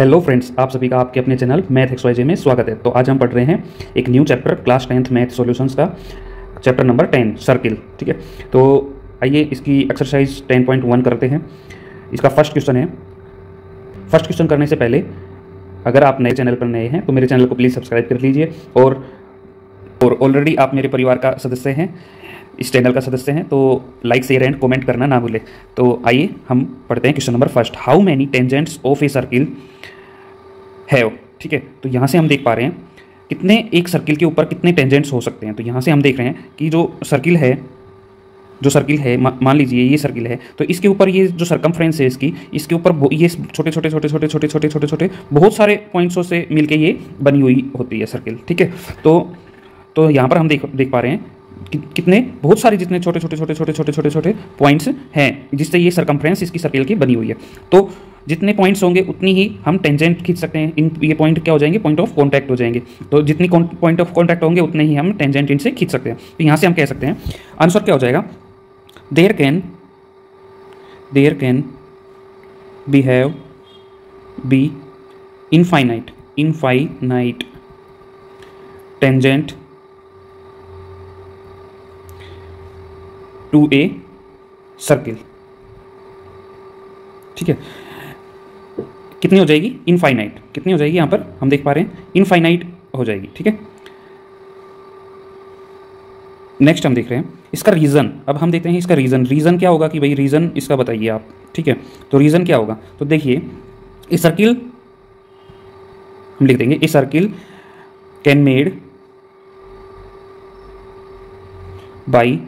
Hello friends, आप सभी का आपके अपने चैनल मैथ XYZ में स्वागत है। तो आज हम पढ़ रहे हैं एक new chapter class 10th math solutions का चैप्टर नंबर 10 सर्किल। ठीक है, तो आइए इसकी एक्सरसाइज 10.1 करते हैं। इसका फर्स्ट क्वेश्चन है। फर्स्ट क्वेश्चन करने से पहले अगर आप नए चैनल पर नए हैं तो मेरे चैनल को प्लीज़ सब्सक्राइब कर लीजिए और ऑलरेडी आप मेरे परिवार का सदस्य हैं, इस चैनल का सदस्य हैं, तो लाइक शेयर एंड कमेंट करना ना भूलें। तो आइए हम पढ़ते हैं question number first. How many tangents of a circle have. ठीक है, तो यहाँ से हम देख पा रहे हैं कितने एक सर्किल के ऊपर कितने टेंजेंट्स हो सकते हैं। तो यहाँ से हम देख रहे हैं कि जो सर्किल है मान लीजिए ये सर्किल है, तो इसके ऊपर ये जो सरकमफ्रेंस है इसके ऊपर ये छोटे छोटे बहुत सारे पॉइंट्सों से मिलके ये बनी हुई होती है सर्किल। ठीक है, तो यहाँ पर हम देख पा रहे हैं कितने बहुत सारे जितने छोटे पॉइंट्स हैं जिससे ये सरकमफ्रेंस इसकी सर्किल की बनी हुई है। तो जितने पॉइंट्स होंगे उतनी ही हम टेंजेंट खींच सकते हैं। ये पॉइंट क्या हो जाएंगे, पॉइंट ऑफ कॉन्टैक्ट हो जाएंगे। तो जितनी पॉइंट ऑफ कॉन्टैक्ट होंगे उतने ही हम टेंजेंट इनसे खींच सकते हैं। तो यहाँ से हम कह सकते हैं आंसर क्या हो जाएगा, there can be infinite tangent to a circle. ठीक है, कितनी हो जाएगी, इनफाइनाइट। कितनी हो जाएगी, यहाँ पर हम देख पा रहे हैं इनफाइनाइट हो जाएगी। ठीक है, नेक्स्ट हम देख रहे हैं इसका रीज़न। अब हम देखते हैं इसका रीज़न क्या होगा कि भाई रीज़न इसका बताइए आप। ठीक है, तो रीज़न क्या होगा, तो देखिए ए सर्किल हम लिख देंगे, ए circle can made by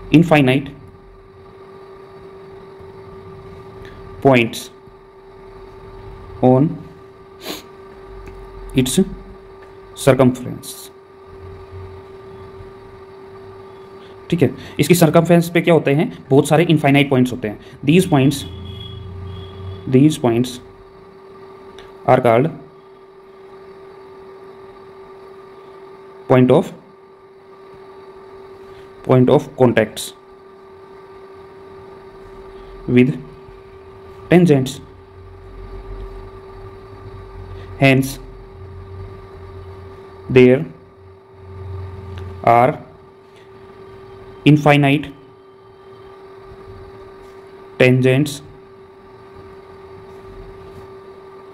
infinite points on its circumference। ठीक है, इसकी सरकमफ्रेंस पे क्या होते हैं, बहुत सारे इनफाइनाइट पॉइंट्स होते हैं। these points are called point of contacts with tangents, hence there are infinite tangents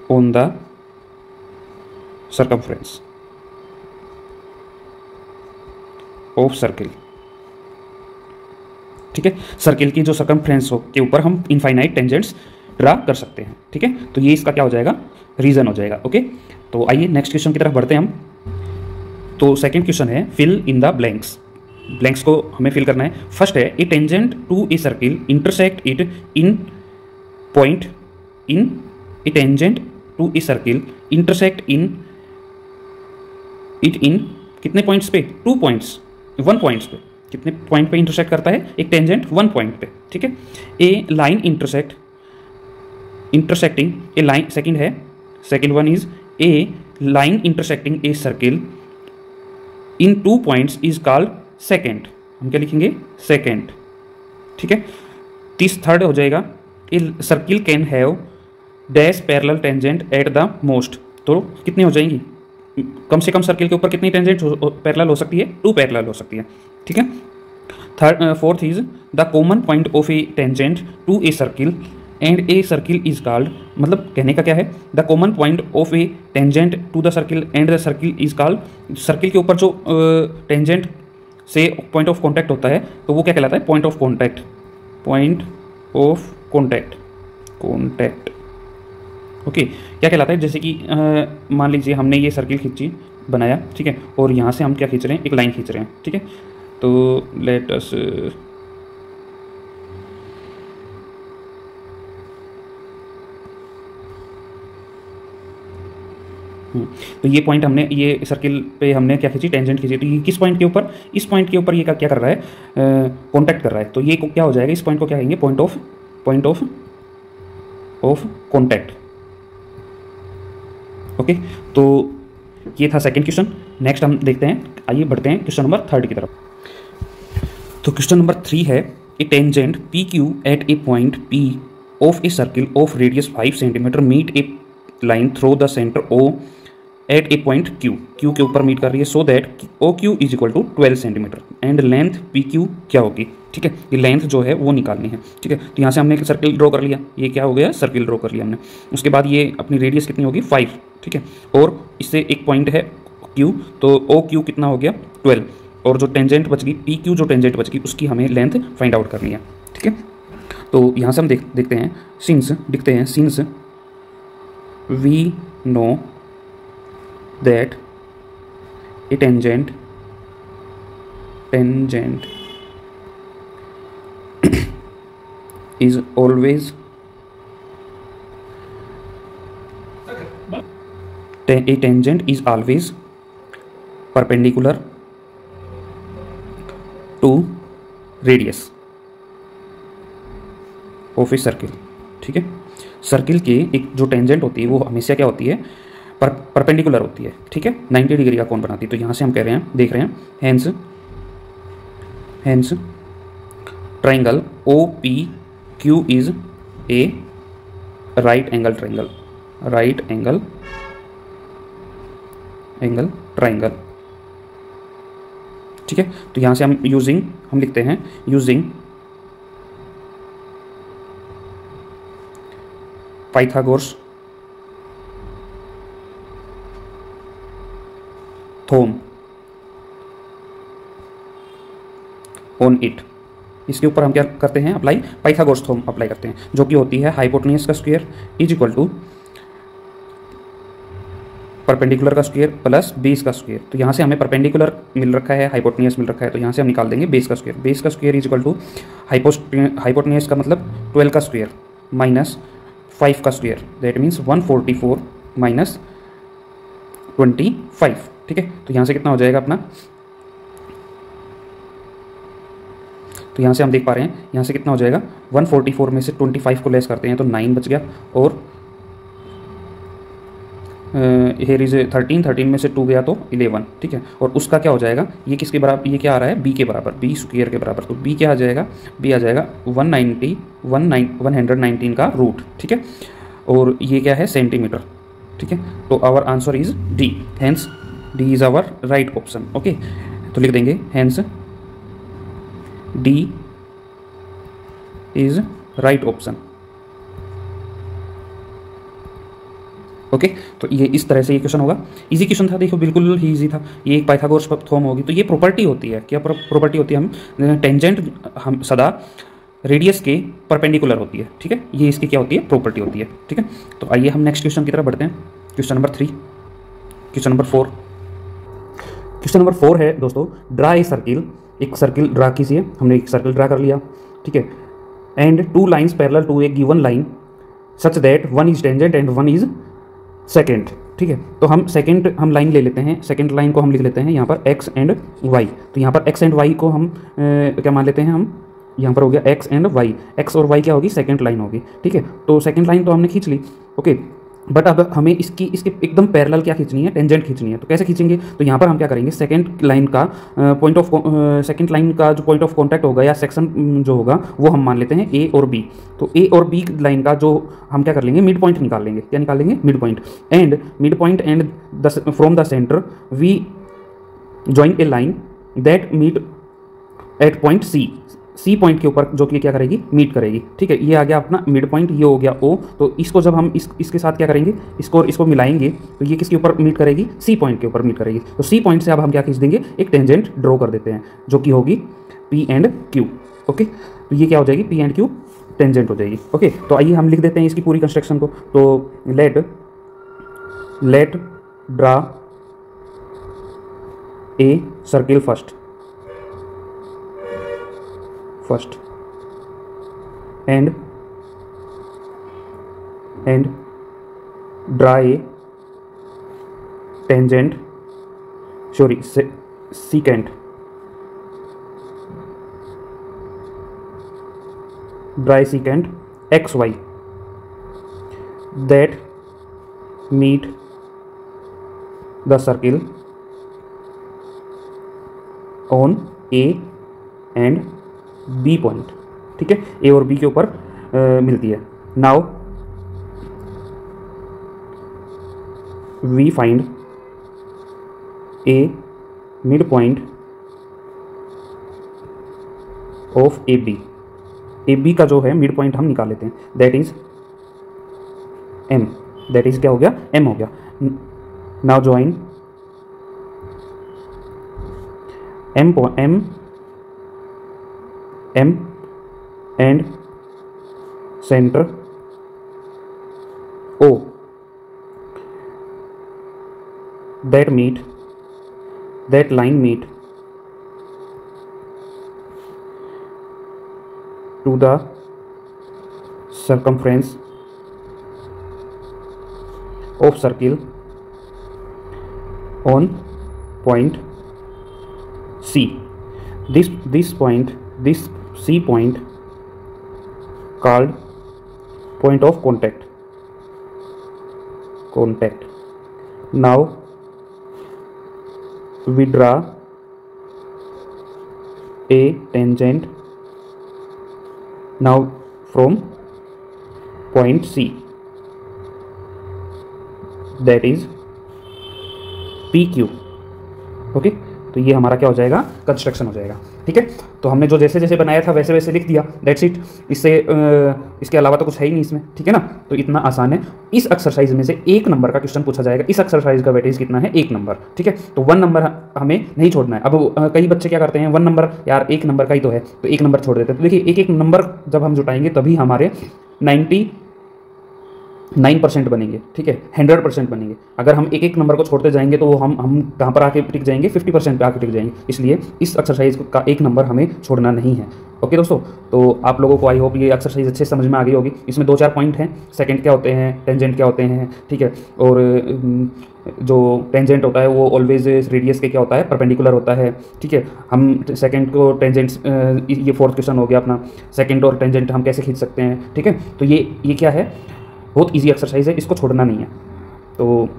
on the circumference of circle। ठीक है, सर्किल की जो सरकमफ्रेंस हो के ऊपर हम इनफाइनाइट टेंजेंट्स ड्रा कर सकते हैं। ठीक है, तो ये इसका क्या हो जाएगा, रीजन हो जाएगा। ओके, तो आइए नेक्स्ट क्वेश्चन की तरफ बढ़ते हैं हम। तो सेकंड क्वेश्चन है फिल इन द ब्लैंक्स को हमें फिल करना है। फर्स्ट है a tangent to a circle intersect it in point in a tangent to a circle intersect in कितने पॉइंट्स पे, 2 पॉइंट्स 1 पॉइंट्स पे। कितने पॉइंट पे इंटरसेक्ट करता है एक टेंजेंट, 1 पॉइंट पे। ठीक है, a line intersecting a line, second one is a line intersecting a circle in 2 points is called secant. हम क्या लिखेंगे, सेकेंड। ठीक है, थर्ड हो जाएगा a circle can have dash parallel tangent at the most. तो कितनी हो जाएंगी, कम से कम सर्किल के ऊपर कितनी टेंजेंट पैरेलल हो सकती है, 2 पैरेलल हो सकती है। ठीक है, fourth is the common point of a tangent to a circle and a circle is called. मतलब कहने का क्या है, the common point of a tangent to the circle and the circle is called. Circle के ऊपर जो tangent से point of contact होता है तो वो क्या कहलाता है, पॉइंट ऑफ कॉन्टैक्ट। ओके, क्या कहलाता है, जैसे कि मान लीजिए हमने ये सर्किल खींची बनाया। ठीक है, और यहाँ से हम क्या खींच रहे हैं, एक लाइन खींच रहे हैं। ठीक है, तो लेट अस तो ये पॉइंट हमने, ये सर्किल पे हमने क्या खींची, टेंजेंट खींची। तो ये किस पॉइंट के ऊपर, इस पॉइंट के ऊपर ये क्या कर रहा है, कॉन्टैक्ट कर रहा है। तो ये क्या हो जाएगा, इस पॉइंट को क्या कहेंगे, पॉइंट ऑफ कॉन्टैक्ट। ओके, तो ये था सेकंड क्वेश्चन। नेक्स्ट हम देखते हैं, आइए बढ़ते हैं क्वेश्चन नंबर 3 की तरफ। तो क्वेश्चन नंबर 3 है a tangent P Q at a point P of a circle of radius 5 centimetre meet a line through the centre O at a point Q, Q के ऊपर मीट कर रही है, so that O Q is equal to 12 centimetre and length P Q क्या होगी, ठीक है। ये लेंथ जो है वो निकालनी है, ठीक है। तो यहाँ से हमने एक सर्किल ड्रॉ कर लिया, ये क्या हो गया, सर्किल ड्रॉ कर लिया हमने। उसके बाद ये अपनी रेडियस कितनी होगी 5, ठीक है, और इससे एक पॉइंट है क्यू, तो ओ क्यू कितना हो गया 12, और जो टेंजेंट बच गई पी क्यू, जो टेंजेंट बच गई उसकी हमें लेंथ फाइंड आउट करनी है, ठीक है। तो यहाँ से हम देखते हैं since we know that a tangent is always a tangent is always perpendicular to radius of a circle, ठीक है। सर्किल की एक जो टेंजेंट होती है वो हमेशा क्या होती है, परपेंडिकुलर होती है, ठीक है, 90 डिग्री का कोण बनाती है। तो यहाँ से हम कह रहे हैं, देख रहे हैं, hence triangle O P Q is a right angle triangle, ठीक है। तो यहाँ से हम लिखते हैं using Pythagoras theorem on it, इसके ऊपर हम क्या करते हैं, अप्लाई पाइथागोरस थ्योरम अप्लाई करते हैं, जो कि होती है हाइपोटेन्यूज का square is equal to perpendicular का स्क्वायर प्लस बेस का स्क्वायर। तो यहाँ से हमें परपेंडिकुलर मिल रखा है, हाइपोटेन्यूज मिल रखा है, तो यहाँ से हम निकाल देंगे बेस का स्क्वायर। बेस का square is equal to hypotenuse का मतलब 12 का स्क्वायर माइनस 5 का स्क्वायर, दैट मीन्स 144 माइनस 25, ठीक है। तो यहाँ से कितना हो जाएगा अपना, तो यहाँ से हम देख पा रहे हैं, यहाँ से कितना हो जाएगा 144 में से 25 को लेस करते हैं तो 9 बच गया, और हेयर इज 13 में से 2 गया तो 11, ठीक है। और उसका क्या हो जाएगा, ये किसके बराबर, ये क्या आ रहा है, बी के बराबर, बी स्क्वायर के बराबर। तो बी क्या आ जाएगा, बी आ जाएगा 119 का रूट, ठीक है। और ये क्या है, सेंटीमीटर, ठीक है। तो our answer is D, hence D is our right option, okay. तो लिख देंगे hence D is right option, okay. तो ये इस तरह से ये क्वेश्चन होगा, इजी क्वेश्चन था, देखो बिल्कुल ही इजी था। ये एक पाइथागोरस थ्योरम होगी, तो ये प्रॉपर्टी होती है, क्या प्रॉपर्टी होती है, हम टेंजेंट हम सदा रेडियस के परपेंडिकुलर होती है, ठीक है। ये इसकी क्या होती है, प्रॉपर्टी होती है, ठीक है। तो आइए हम नेक्स्ट क्वेश्चन की तरफ बढ़ते हैं, question number 3, question number 4। Question number 4 है दोस्तों, ड्रा ए सर्किल, एक सर्किल ड्रा कीजिए, हमने एक सर्किल ड्रा कर लिया, ठीक है। And 2 lines parallel to a given line such that one is tangent and one is secant, ठीक है। तो हम लाइन ले लेते हैं, सेकेंड लाइन को हम लिख लेते हैं यहाँ पर एक्स एंड वाई। तो यहाँ पर एक्स एंड वाई को हम क्या मान लेते हैं, हम यहाँ पर हो गया एक्स एंड वाई, एक्स और वाई क्या होगी, सेकेंड लाइन होगी, ठीक है। तो सेकेंड लाइन तो हमने खींच ली, ओके। बट अब हमें इसके एकदम पैरेलल क्या खींचनी है, टेंजेंट खींचनी है। तो कैसे खींचेंगे, तो यहाँ पर हम क्या करेंगे, सेकेंड लाइन का जो पॉइंट ऑफ कॉन्टैक्ट होगा या सेक्शन जो होगा वो हम मान लेते हैं ए और बी। तो ए और बी लाइन का जो हम क्या कर लेंगे, मिड पॉइंट निकाल लेंगे, क्या निकाल लेंगे, mid point and from the centre we join a line that meet at point C point के ऊपर, जो कि क्या करेगी, मीट करेगी, ठीक है। ये आ गया अपना मिड पॉइंट, ये हो गया ओ। तो इसको जब हम इसके साथ क्या करेंगे, इसको मिलाएंगे, तो ये किसके ऊपर मीट करेगी, सी पॉइंट के ऊपर मीट करेगी। तो सी पॉइंट से अब हम क्या खींच देंगे, एक टेंजेंट ड्रॉ कर देते हैं, जो कि होगी पी एंड क्यू, ओके। तो ये क्या हो जाएगी, पी एंड क्यू टेंजेंट हो जाएगी, ओके। तो आइए हम लिख देते हैं इसकी पूरी कंस्ट्रक्शन को। तो let draw a circle first and draw a tangent, secant, draw a secant xy that meet the circle on A and B point, ठीक है, ए और बी के ऊपर मिलती है। Now we find a mid point of A B. A B का जो है मिड पॉइंट हम निकाल लेते हैं, that is M. That is क्या हो गया, एम हो गया। Now join M and centre O that line meet to the circumference of circle on point C. This C point called point of contact. Now we draw a tangent now from point C, that is PQ. Okay, तो ये हमारा क्या हो जाएगा, construction हो जाएगा। ठीक है, तो हमने जो जैसे जैसे बनाया था वैसे वैसे लिख दिया, दैट्स इट। इसके अलावा तो कुछ है ही नहीं इसमें। ठीक है ना, तो इतना आसान है। इस एक्सरसाइज में से 1 नंबर का क्वेश्चन पूछा जाएगा। इस एक्सरसाइज का वेटेज कितना है, 1 नंबर। ठीक है, तो 1 नंबर हमें नहीं छोड़ना है। अब कई बच्चे क्या करते हैं, 1 नंबर यार 1 नंबर का ही तो है, तो 1 नंबर छोड़ देते हैं। तो देखिए, एक नंबर जब हम जुटाएंगे तभी हमारे 99% बनेंगे। ठीक है, 100% बनेंगे। अगर हम एक नंबर को छोड़ते जाएंगे तो हम कहाँ पर आके टिक जाएंगे, 50% पे आके टिक जाएंगे। इसलिए इस एक्सरसाइज का 1 नंबर हमें छोड़ना नहीं है। ओके दोस्तों, तो आप लोगों को आई होप ये एक्सरसाइज अच्छे समझ में आ गई होगी। इसमें 2-4 पॉइंट हैं, सेकंड क्या होते हैं, टेंजेंट क्या होते हैं। ठीक है, और जो टेंजेंट होता है वो ऑलवेज रेडियस के क्या होता है, परपेंडिकुलर होता है। ठीक है, हम सेकंड को टेंजेंट, ये 4th क्वेश्चन हो गया अपना, सेकंड और टेंजेंट हम कैसे खींच सकते हैं। ठीक है, तो ये क्या है, बहुत इजी एक्सरसाइज है, इसको छोड़ना नहीं है। तो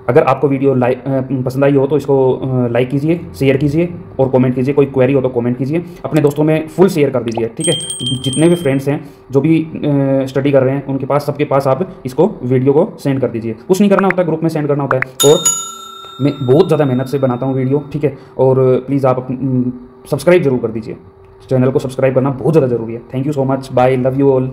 अगर आपको वीडियो पसंद आई हो तो इसको लाइक कीजिए, शेयर कीजिए और कमेंट कीजिए। कोई क्वेरी हो तो कमेंट कीजिए, अपने दोस्तों में फुल शेयर कर दीजिए। ठीक है, जितने भी फ्रेंड्स हैं जो भी स्टडी कर रहे हैं उनके पास, सबके पास आप इसको वीडियो को सेंड कर दीजिए। कुछ नहीं करना होता है, ग्रुप में सेंड करना होता है। और मैं बहुत ज़्यादा मेहनत से बनाता हूँ वीडियो। ठीक है, और प्लीज़ आप सब्सक्राइब जरूर कर दीजिए। चैनल को सब्सक्राइब करना बहुत ज़्यादा ज़रूरी है। Thank you so much, bye, love you all.